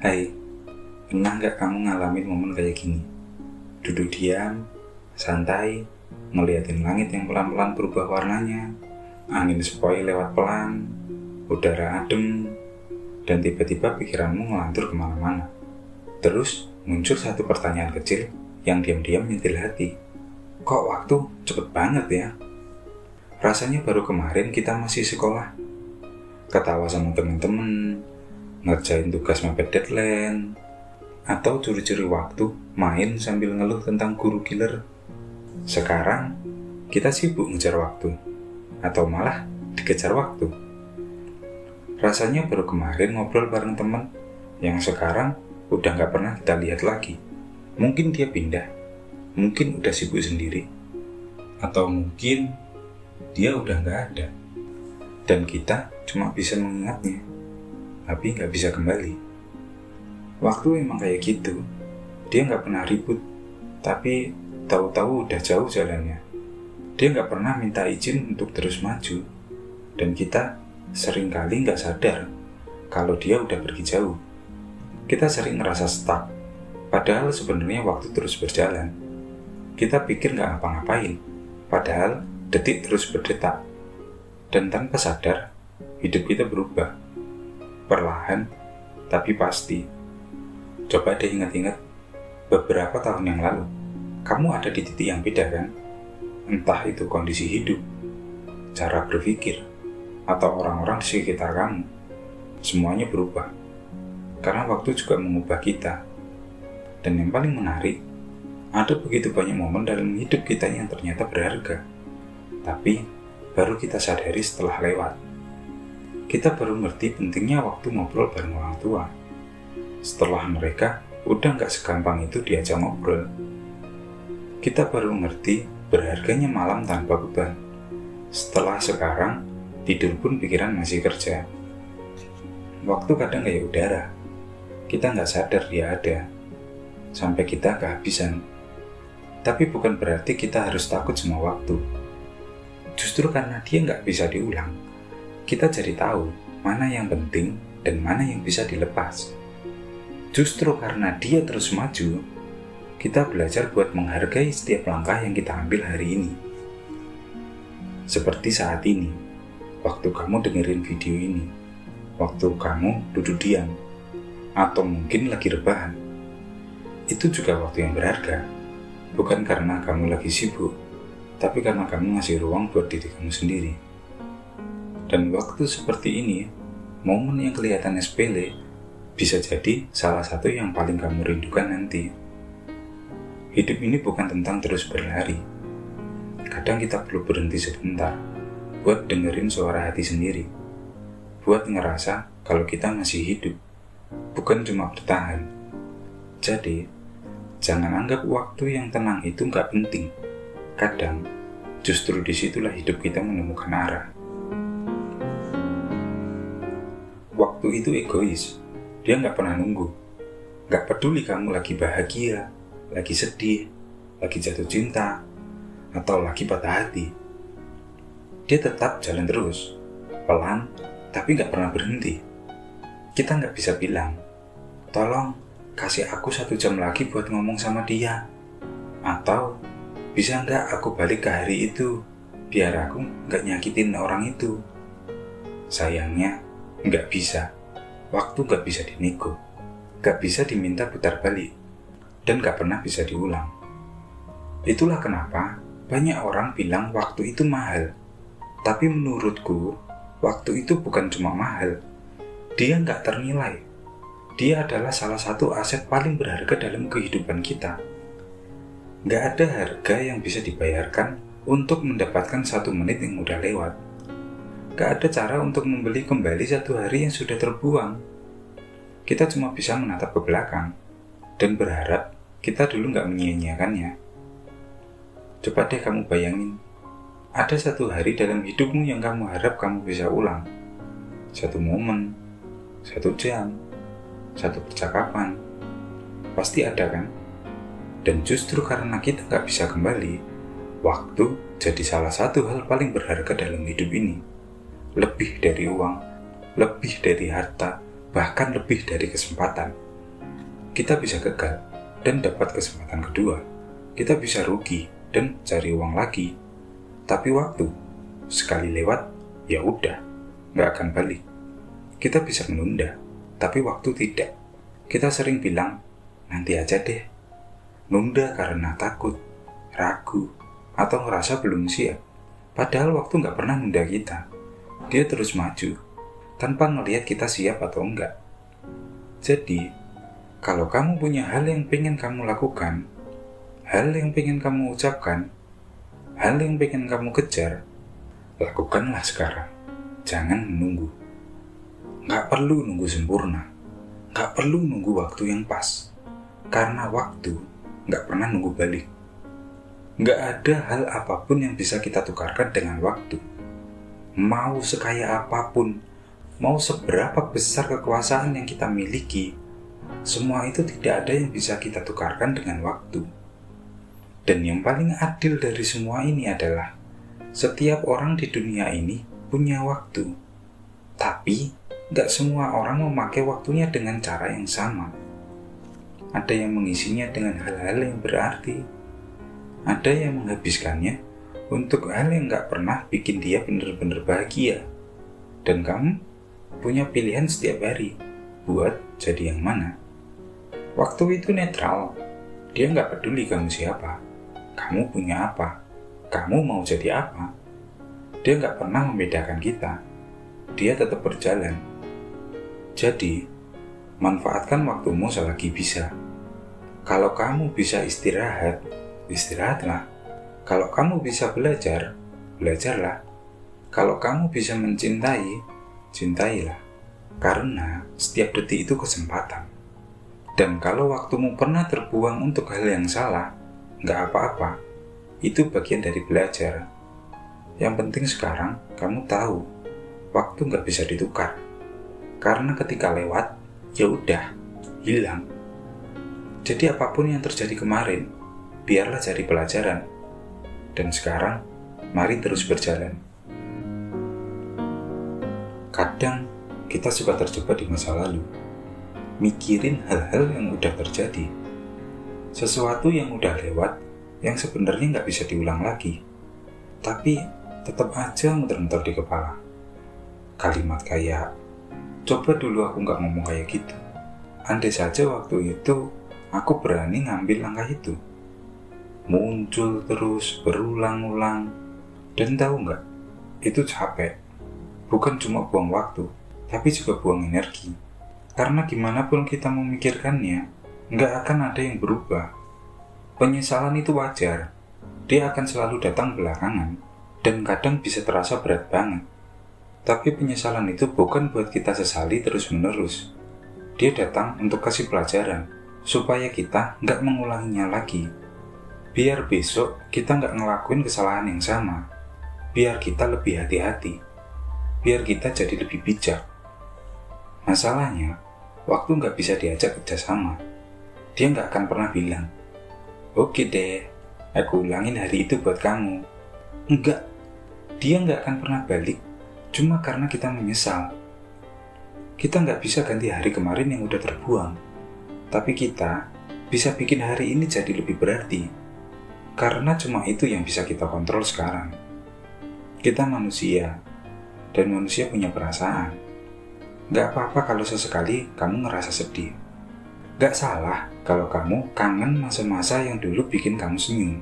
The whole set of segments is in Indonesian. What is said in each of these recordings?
Hai, pernah nggak kamu ngalamin momen kayak gini? Duduk diam, santai, ngeliatin langit yang pelan-pelan berubah warnanya, angin sepoi lewat pelan, udara adem, dan tiba-tiba pikiranmu ngelantur kemana-mana. Terus muncul satu pertanyaan kecil yang diam-diam nyentil hati. Kok waktu cepet banget ya? Rasanya baru kemarin kita masih sekolah, ketawa sama temen-temen, ngerjain tugas mepet deadline, atau curi-curi waktu main sambil ngeluh tentang guru killer. Sekarang kita sibuk ngejar waktu, atau malah dikejar waktu. Rasanya baru kemarin ngobrol bareng teman yang sekarang udah gak pernah kita lihat lagi. Mungkin dia pindah, mungkin udah sibuk sendiri, atau mungkin dia udah gak ada. Dan kita cuma bisa mengingatnya, tapi gak bisa kembali. Waktu emang kayak gitu. Dia gak pernah ribut, tapi tahu-tahu udah jauh jalannya. Dia gak pernah minta izin untuk terus maju. Dan kita seringkali gak sadar kalau dia udah pergi jauh. Kita sering ngerasa stuck, padahal sebenarnya waktu terus berjalan. Kita pikir gak ngapa-ngapain, padahal detik terus berdetak. Dan tanpa sadar, hidup kita berubah. Perlahan, tapi pasti. Coba deh ingat-ingat, beberapa tahun yang lalu, kamu ada di titik yang beda kan? Entah itu kondisi hidup, cara berpikir, atau orang-orang di sekitar kamu. Semuanya berubah, karena waktu juga mengubah kita. Dan yang paling menarik, ada begitu banyak momen dalam hidup kita yang ternyata berharga. Tapi, baru kita sadari setelah lewat. Kita baru ngerti pentingnya waktu ngobrol bareng orang tua. Setelah mereka udah gak segampang itu diajak ngobrol. Kita baru ngerti berharganya malam tanpa beban. Setelah sekarang, tidur pun pikiran masih kerja. Waktu kadang kayak udara. Kita gak sadar dia ada, sampai kita kehabisan. Tapi bukan berarti kita harus takut semua waktu. Justru karena dia gak bisa diulang, kita jadi tahu mana yang penting dan mana yang bisa dilepas. Justru karena dia terus maju, kita belajar buat menghargai setiap langkah yang kita ambil hari ini. Seperti saat ini, waktu kamu dengerin video ini, waktu kamu duduk diam, atau mungkin lagi rebahan. Itu juga waktu yang berharga, bukan karena kamu lagi sibuk, tapi karena kamu ngasih ruang buat diri kamu sendiri. Dan waktu seperti ini, momen yang kelihatannya sepele, bisa jadi salah satu yang paling kamu rindukan nanti. Hidup ini bukan tentang terus berlari. Kadang kita perlu berhenti sebentar, buat dengerin suara hati sendiri. Buat ngerasa kalau kita masih hidup, bukan cuma bertahan. Jadi, jangan anggap waktu yang tenang itu gak penting. Kadang, justru disitulah hidup kita menemukan arah. Waktu itu egois, dia gak pernah nunggu. Gak peduli kamu lagi bahagia, lagi sedih, lagi jatuh cinta, atau lagi patah hati. Dia tetap jalan terus, pelan, tapi gak pernah berhenti. Kita gak bisa bilang, tolong kasih aku 1 jam lagi buat ngomong sama dia. Atau, bisa gak aku balik ke hari itu, biar aku gak nyakitin orang itu. Sayangnya, gak bisa. Waktu gak bisa dinego, gak bisa diminta putar balik, dan gak pernah bisa diulang. Itulah kenapa banyak orang bilang waktu itu mahal. Tapi menurutku, waktu itu bukan cuma mahal. Dia gak ternilai. Dia adalah salah satu aset paling berharga dalam kehidupan kita. Gak ada harga yang bisa dibayarkan untuk mendapatkan 1 menit yang udah lewat. Gak ada cara untuk membeli kembali 1 hari yang sudah terbuang. Kita cuma bisa menatap ke belakang dan berharap kita dulu gak menyia-nyiakannya. Coba deh kamu bayangin, ada 1 hari dalam hidupmu yang kamu harap kamu bisa ulang. 1 momen, 1 jam, 1 percakapan. Pasti ada kan? Dan justru karena kita gak bisa kembali, waktu jadi salah satu hal paling berharga dalam hidup ini. Lebih dari uang, lebih dari harta, bahkan lebih dari kesempatan. kita bisa gagal dan dapat kesempatan kedua. Kita bisa rugi dan cari uang lagi. Tapi waktu, sekali lewat, ya udah, nggak akan balik. Kita bisa menunda, tapi waktu tidak. Kita sering bilang, nanti aja deh. Nunda karena takut, ragu, atau ngerasa belum siap. Padahal waktu nggak pernah nunda kita. Dia terus maju, tanpa ngelihat kita siap atau enggak. Jadi, kalau kamu punya hal yang pengen kamu lakukan, hal yang pengen kamu ucapkan, hal yang pengen kamu kejar, lakukanlah sekarang. Jangan menunggu. Nggak perlu nunggu sempurna. Nggak perlu nunggu waktu yang pas. Karena waktu nggak pernah nunggu balik. Nggak ada hal apapun yang bisa kita tukarkan dengan waktu. Mau sekaya apapun, mau seberapa besar kekuasaan yang kita miliki, semua itu tidak ada yang bisa kita tukarkan dengan waktu. Dan yang paling adil dari semua ini adalah setiap orang di dunia ini punya waktu. Tapi nggak semua orang memakai waktunya dengan cara yang sama. Ada yang mengisinya dengan hal-hal yang berarti. Ada yang menghabiskannya untuk hal yang gak pernah bikin dia benar-benar bahagia. Dan kamu punya pilihan setiap hari buat jadi yang mana. Waktu itu netral. Dia gak peduli kamu siapa, kamu punya apa, kamu mau jadi apa. Dia gak pernah membedakan kita. Dia tetap berjalan. Jadi, manfaatkan waktumu selagi bisa. Kalau kamu bisa istirahat, istirahatlah. Kalau kamu bisa belajar, belajarlah. Kalau kamu bisa mencintai, cintailah. Karena setiap detik itu kesempatan. Dan kalau waktumu pernah terbuang untuk hal yang salah, nggak apa-apa. Itu bagian dari belajar. Yang penting sekarang kamu tahu, waktu nggak bisa ditukar. Karena ketika lewat, ya udah, hilang. Jadi apapun yang terjadi kemarin, biarlah jadi pelajaran. Dan sekarang, mari terus berjalan. Kadang, kita suka terjebak di masa lalu. Mikirin hal-hal yang udah terjadi. Sesuatu yang udah lewat, yang sebenarnya nggak bisa diulang lagi. Tapi, tetap aja muter-muter di kepala. Kalimat kayak, coba dulu aku nggak ngomong kayak gitu. Andai saja waktu itu, aku berani ngambil langkah itu. Muncul terus berulang-ulang. Dan tahu nggak, itu capek. Bukan cuma buang waktu, tapi juga buang energi. Karena gimana pun kita memikirkannya, nggak akan ada yang berubah. Penyesalan itu wajar. Dia akan selalu datang belakangan, dan kadang bisa terasa berat banget. Tapi penyesalan itu bukan buat kita sesali terus-menerus. Dia datang untuk kasih pelajaran, supaya kita nggak mengulanginya lagi. Biar besok kita nggak ngelakuin kesalahan yang sama. Biar kita lebih hati-hati. Biar kita jadi lebih bijak. Masalahnya, waktu nggak bisa diajak kerjasama. Dia nggak akan pernah bilang, oke deh, aku ulangin hari itu buat kamu. Enggak, dia nggak akan pernah balik cuma karena kita menyesal. Kita nggak bisa ganti hari kemarin yang udah terbuang. Tapi kita bisa bikin hari ini jadi lebih berarti. Karena cuma itu yang bisa kita kontrol sekarang. Kita manusia, dan manusia punya perasaan. Gak apa-apa kalau sesekali kamu ngerasa sedih. Gak salah kalau kamu kangen masa-masa yang dulu bikin kamu senyum.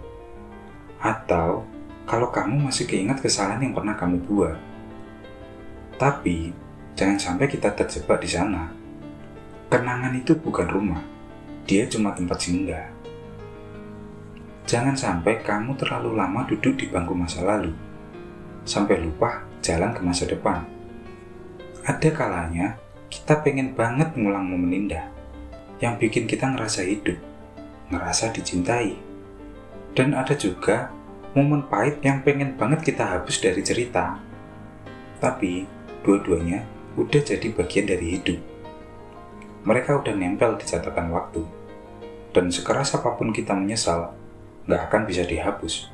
Atau kalau kamu masih keingat kesalahan yang pernah kamu buat. Tapi, jangan sampai kita terjebak di sana. Kenangan itu bukan rumah, dia cuma tempat singgah. Jangan sampai kamu terlalu lama duduk di bangku masa lalu, sampai lupa jalan ke masa depan. Ada kalanya kita pengen banget ngulang momen indah, yang bikin kita ngerasa hidup, ngerasa dicintai. Dan ada juga momen pahit yang pengen banget kita hapus dari cerita. Tapi, dua-duanya udah jadi bagian dari hidup. Mereka udah nempel di catatan waktu. Dan sekeras apapun kita menyesal, nggak akan bisa dihapus.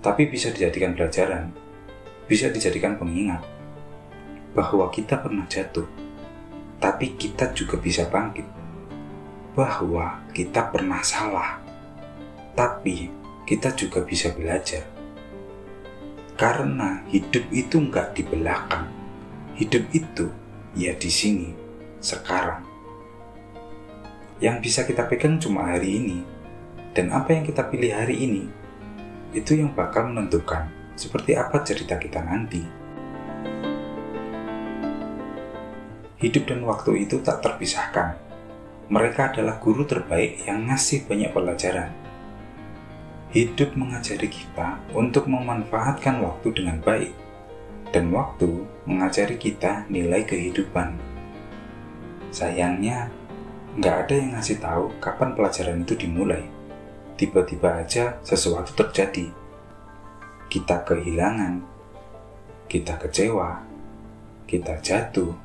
Tapi bisa dijadikan pelajaran, bisa dijadikan pengingat bahwa kita pernah jatuh, tapi kita juga bisa bangkit. bahwa kita pernah salah, tapi kita juga bisa belajar. Karena hidup itu nggak di belakang, hidup itu ya di sini, sekarang. Yang bisa kita pegang cuma hari ini, dan apa yang kita pilih hari ini, itu yang bakal menentukan seperti apa cerita kita nanti. Hidup dan waktu itu tak terpisahkan. Mereka adalah guru terbaik yang ngasih banyak pelajaran. Hidup mengajari kita untuk memanfaatkan waktu dengan baik, dan waktu mengajari kita nilai kehidupan. Sayangnya, nggak ada yang ngasih tahu kapan pelajaran itu dimulai. Tiba-tiba aja sesuatu terjadi. Kita kehilangan, kita kecewa, kita jatuh,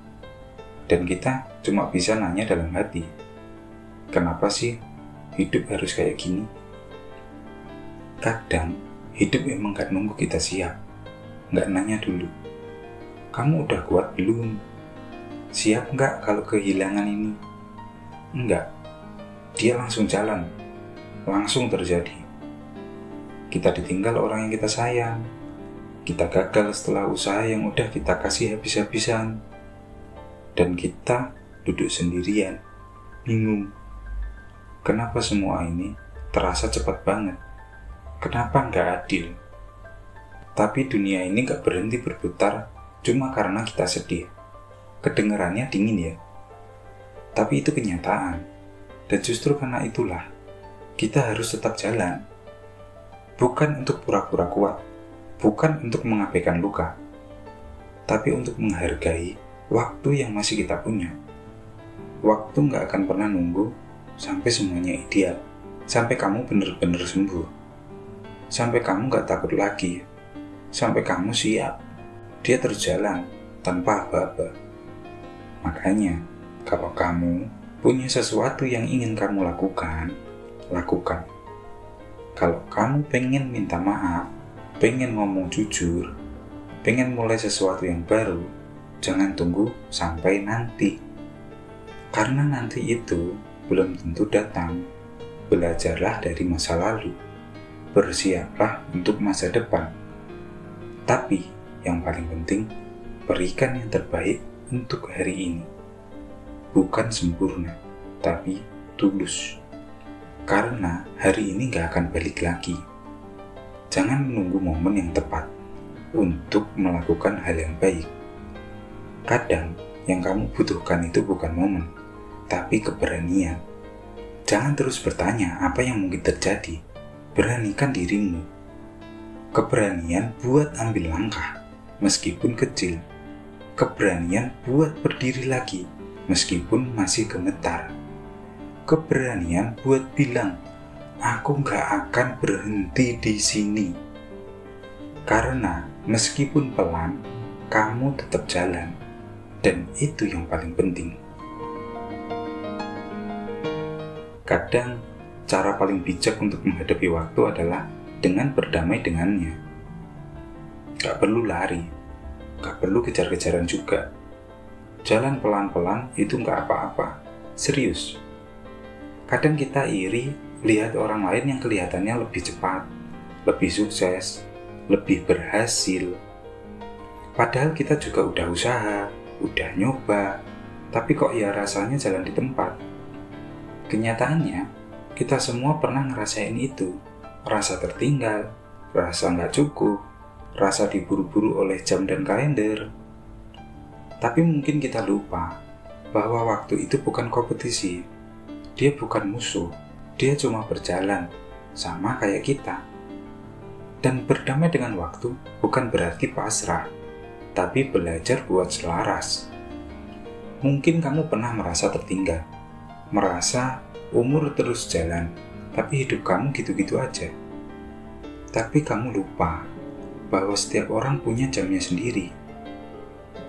dan kita cuma bisa nanya dalam hati, kenapa sih hidup harus kayak gini? Kadang hidup emang gak nunggu kita siap, gak nanya dulu, kamu udah kuat belum? Siap gak kalau kehilangan ini? Enggak, dia langsung jalan, langsung terjadi. Kita ditinggal orang yang kita sayang, kita gagal setelah usaha yang udah kita kasih habis-habisan, dan kita duduk sendirian, bingung. Kenapa semua ini terasa cepat banget? Kenapa nggak adil? Tapi dunia ini nggak berhenti berputar cuma karena kita sedih. Kedengarannya dingin ya, tapi itu kenyataan. Dan justru karena itulah kita harus tetap jalan. Bukan untuk pura-pura kuat, bukan untuk mengabaikan luka, tapi untuk menghargai waktu yang masih kita punya. Waktu nggak akan pernah nunggu sampai semuanya ideal, sampai kamu benar-benar sembuh, sampai kamu gak takut lagi, sampai kamu siap. Dia terus jalan tanpa aba-aba. Makanya, kalau kamu punya sesuatu yang ingin kamu lakukan, lakukan. Kalau kamu pengen minta maaf, pengen ngomong jujur, pengen mulai sesuatu yang baru, jangan tunggu sampai nanti. Karena nanti itu belum tentu datang. Belajarlah dari masa lalu. Bersiaplah untuk masa depan. Tapi yang paling penting, berikan yang terbaik untuk hari ini. Bukan sempurna, tapi tulus. Karena hari ini gak akan balik lagi. Jangan menunggu momen yang tepat untuk melakukan hal yang baik. Kadang yang kamu butuhkan itu bukan momen, tapi keberanian. Jangan terus bertanya apa yang mungkin terjadi. Beranikan dirimu. Keberanian buat ambil langkah, meskipun kecil. Keberanian buat berdiri lagi, meskipun masih gemetar. Keberanian buat bilang, aku gak akan berhenti di sini. Karena meskipun pelan, kamu tetap jalan. Dan itu yang paling penting. Kadang, cara paling bijak untuk menghadapi waktu adalah dengan berdamai dengannya. Gak perlu lari, gak perlu kejar-kejaran juga. Jalan pelan-pelan itu gak apa-apa, serius. Kadang kita iri lihat orang lain yang kelihatannya lebih cepat, lebih sukses, lebih berhasil. Padahal kita juga udah usaha, udah nyoba, tapi kok ya rasanya jalan di tempat. Kenyataannya, kita semua pernah ngerasain itu. Rasa tertinggal, rasa nggak cukup, rasa diburu-buru oleh jam dan kalender. Tapi mungkin kita lupa bahwa waktu itu bukan kompetisi. Dia bukan musuh, dia cuma berjalan, sama kayak kita. Dan berdamai dengan waktu bukan berarti pasrah, tapi belajar buat selaras. Mungkin kamu pernah merasa tertinggal, merasa umur terus jalan, tapi hidup kamu gitu-gitu aja. Tapi kamu lupa bahwa setiap orang punya jamnya sendiri.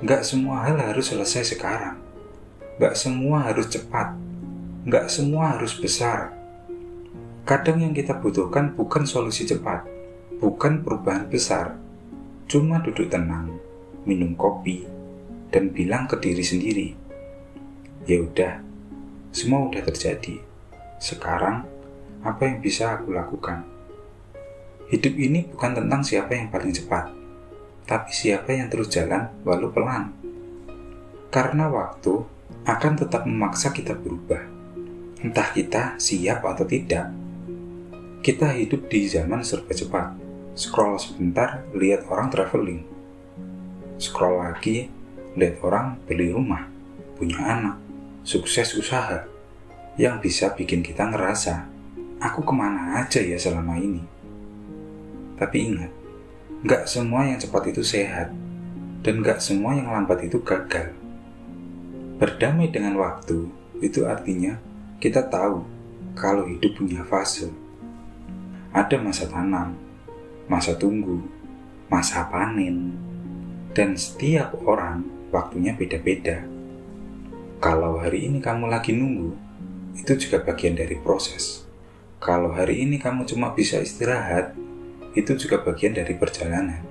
Gak semua hal harus selesai sekarang. Gak semua harus cepat. Gak semua harus besar. Kadang yang kita butuhkan bukan solusi cepat, bukan perubahan besar. Cuma duduk tenang, minum kopi, dan bilang ke diri sendiri, ya udah, semua udah terjadi. Sekarang, apa yang bisa aku lakukan? Hidup ini bukan tentang siapa yang paling cepat, tapi siapa yang terus jalan walau pelan. Karena waktu akan tetap memaksa kita berubah. Entah kita siap atau tidak. Kita hidup di zaman serba cepat. Scroll sebentar, lihat orang traveling. Scroll lagi, lihat orang beli rumah, punya anak, sukses usaha. Yang bisa bikin kita ngerasa, aku kemana aja ya selama ini? Tapi ingat, gak semua yang cepat itu sehat, dan gak semua yang lambat itu gagal. Berdamai dengan waktu, itu artinya kita tahu kalau hidup punya fase. Ada masa tanam, masa tunggu, masa panen, dan setiap orang waktunya beda-beda. Kalau hari ini kamu lagi nunggu, itu juga bagian dari proses. Kalau hari ini kamu cuma bisa istirahat, itu juga bagian dari perjalanan.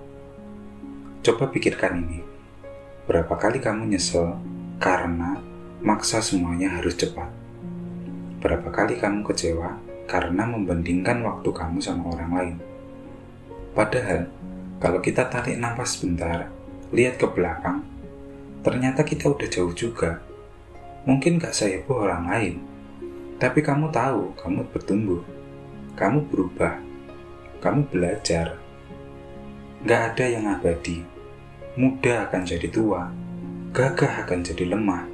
Coba pikirkan ini. Berapa kali kamu nyesel karena maksa semuanya harus cepat? Berapa kali kamu kecewa karena membandingkan waktu kamu sama orang lain? Padahal, kalau kita tarik nafas sebentar, lihat ke belakang, ternyata kita udah jauh juga. Mungkin gak seheboh orang lain, tapi kamu tahu kamu bertumbuh, kamu berubah, kamu belajar. Gak ada yang abadi. Muda akan jadi tua, gagah akan jadi lemah.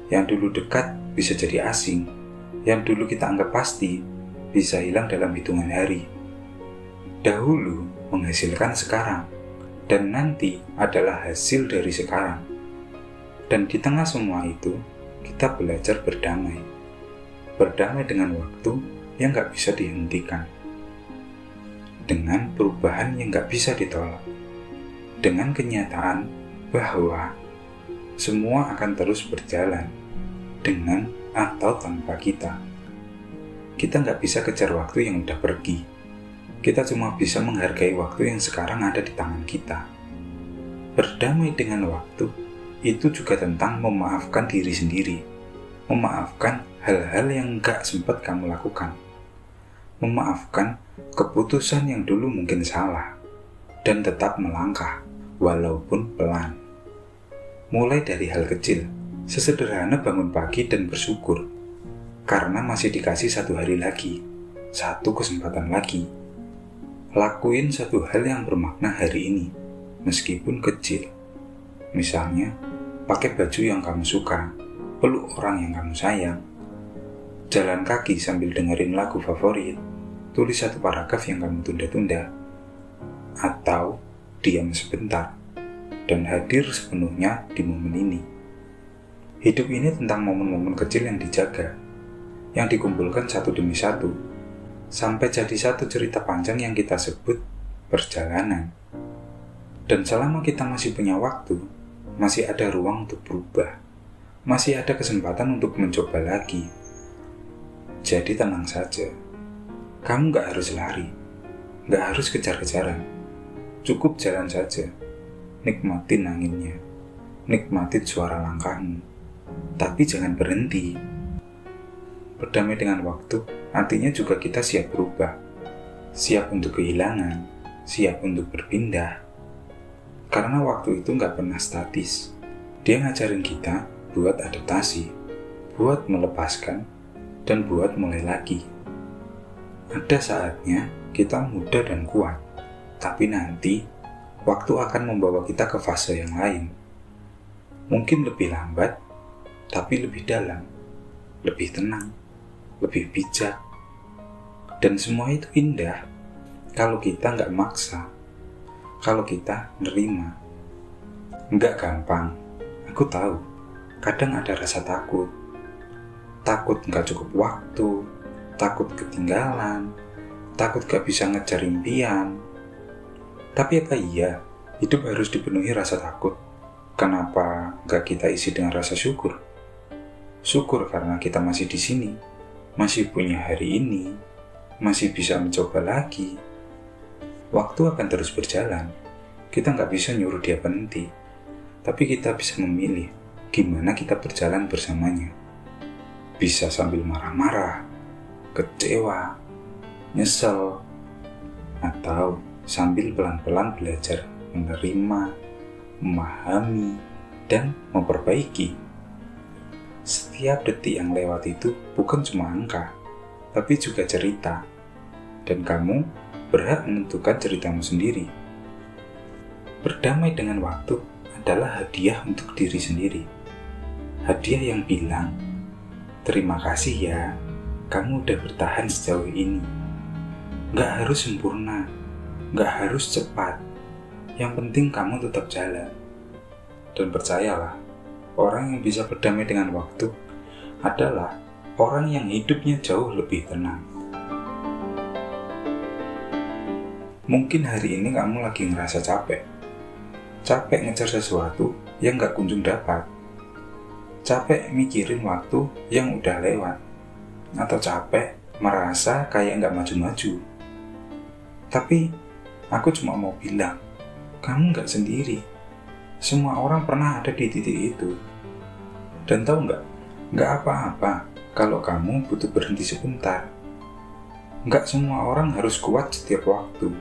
Yang dulu dekat bisa jadi asing. Yang dulu kita anggap pasti bisa hilang dalam hitungan hari. Dahulu menghasilkan sekarang, dan nanti adalah hasil dari sekarang. Dan di tengah semua itu, kita belajar berdamai. Berdamai dengan waktu yang gak bisa dihentikan. Dengan perubahan yang gak bisa ditolak. Dengan kenyataan bahwa semua akan terus berjalan dengan atau tanpa kita. Kita gak bisa kejar waktu yang udah pergi. Kita cuma bisa menghargai waktu yang sekarang ada di tangan kita. Berdamai dengan waktu itu juga tentang memaafkan diri sendiri. Memaafkan hal-hal yang gak sempat kamu lakukan. Memaafkan keputusan yang dulu mungkin salah, dan tetap melangkah, walaupun pelan. Mulai dari hal kecil, sesederhana bangun pagi dan bersyukur, karena masih dikasih satu hari lagi, satu kesempatan lagi. Lakuin satu hal yang bermakna hari ini, meskipun kecil. Misalnya, pakai baju yang kamu suka, peluk orang yang kamu sayang, jalan kaki sambil dengerin lagu favorit, tulis satu paragraf yang kamu tunda-tunda, atau diam sebentar dan hadir sepenuhnya di momen ini. Hidup ini tentang momen-momen kecil yang dijaga, yang dikumpulkan satu demi satu, sampai jadi satu cerita panjang yang kita sebut perjalanan. Dan selama kita masih punya waktu, masih ada ruang untuk berubah, masih ada kesempatan untuk mencoba lagi. Jadi tenang saja. Kamu gak harus lari, gak harus kejar-kejaran. Cukup jalan saja. Nikmatin anginnya, nikmatin suara langkahmu. Tapi jangan berhenti. Berdamai dengan waktu artinya juga kita siap berubah. Siap untuk kehilangan, siap untuk berpindah. Karena waktu itu gak pernah statis. Dia ngajarin kita buat adaptasi, buat melepaskan, dan buat mulai lagi. Ada saatnya kita muda dan kuat, tapi nanti waktu akan membawa kita ke fase yang lain. Mungkin lebih lambat, tapi lebih dalam, lebih tenang, lebih bijak. Dan semua itu indah kalau kita nggak maksa, kalau kita nerima. Nggak gampang, aku tahu. Kadang ada rasa takut. Takut nggak cukup waktu, takut ketinggalan, takut gak bisa ngejar impian. Tapi apa iya hidup harus dipenuhi rasa takut? Kenapa gak kita isi dengan rasa syukur? Syukur karena kita masih di sini, masih punya hari ini, masih bisa mencoba lagi. Waktu akan terus berjalan. Kita gak bisa nyuruh dia berhenti, tapi kita bisa memilih gimana kita berjalan bersamanya. Bisa sambil marah-marah, kecewa, nyesel, atau sambil pelan-pelan belajar menerima, memahami, dan memperbaiki. Setiap detik yang lewat itu bukan cuma angka, tapi juga cerita. Dan kamu berhak menentukan ceritamu sendiri. Berdamai dengan waktu adalah hadiah untuk diri sendiri. Hadiah yang bilang, terima kasih ya, kamu udah bertahan sejauh ini. Gak harus sempurna, gak harus cepat. Yang penting kamu tetap jalan. Dan percayalah, orang yang bisa berdamai dengan waktu adalah orang yang hidupnya jauh lebih tenang. Mungkin hari ini kamu lagi ngerasa capek. Capek ngejar sesuatu yang gak kunjung dapat. Capek mikirin waktu yang udah lewat. Atau capek merasa kayak gak maju-maju. Tapi, aku cuma mau bilang, kamu gak sendiri. Semua orang pernah ada di titik itu. Dan tahu gak apa-apa kalau kamu butuh berhenti sebentar. Gak semua orang harus kuat setiap waktu.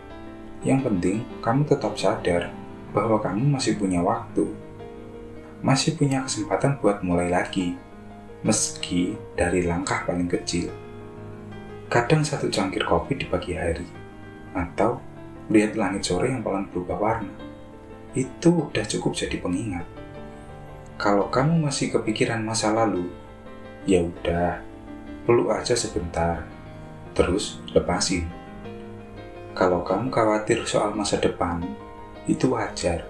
Yang penting, kamu tetap sadar bahwa kamu masih punya waktu. Masih punya kesempatan buat mulai lagi. Meski dari langkah paling kecil. Kadang satu cangkir kopi di pagi hari. Atau lihat langit sore yang pelan berubah warna. Itu udah cukup jadi pengingat. Kalau kamu masih kepikiran masa lalu, ya udah, peluk aja sebentar. Terus lepasin. Kalau kamu khawatir soal masa depan, itu wajar.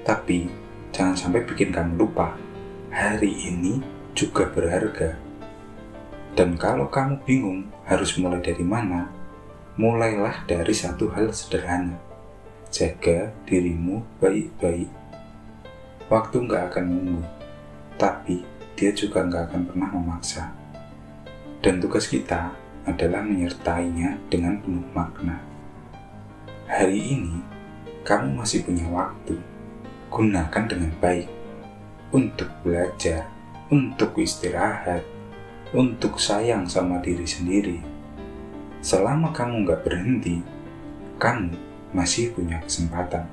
Tapi, jangan sampai bikin kamu lupa. Hari ini juga berharga. Dan kalau kamu bingung harus mulai dari mana, mulailah dari satu hal sederhana. Jaga dirimu baik-baik. Waktu gak akan nunggu, tapi dia juga gak akan pernah memaksa. Dan tugas kita adalah menyertainya dengan penuh makna. Hari ini, kamu masih punya waktu. Gunakan dengan baik. Untuk belajar, untuk istirahat, untuk sayang sama diri sendiri. Selama kamu gak berhenti, kamu masih punya kesempatan.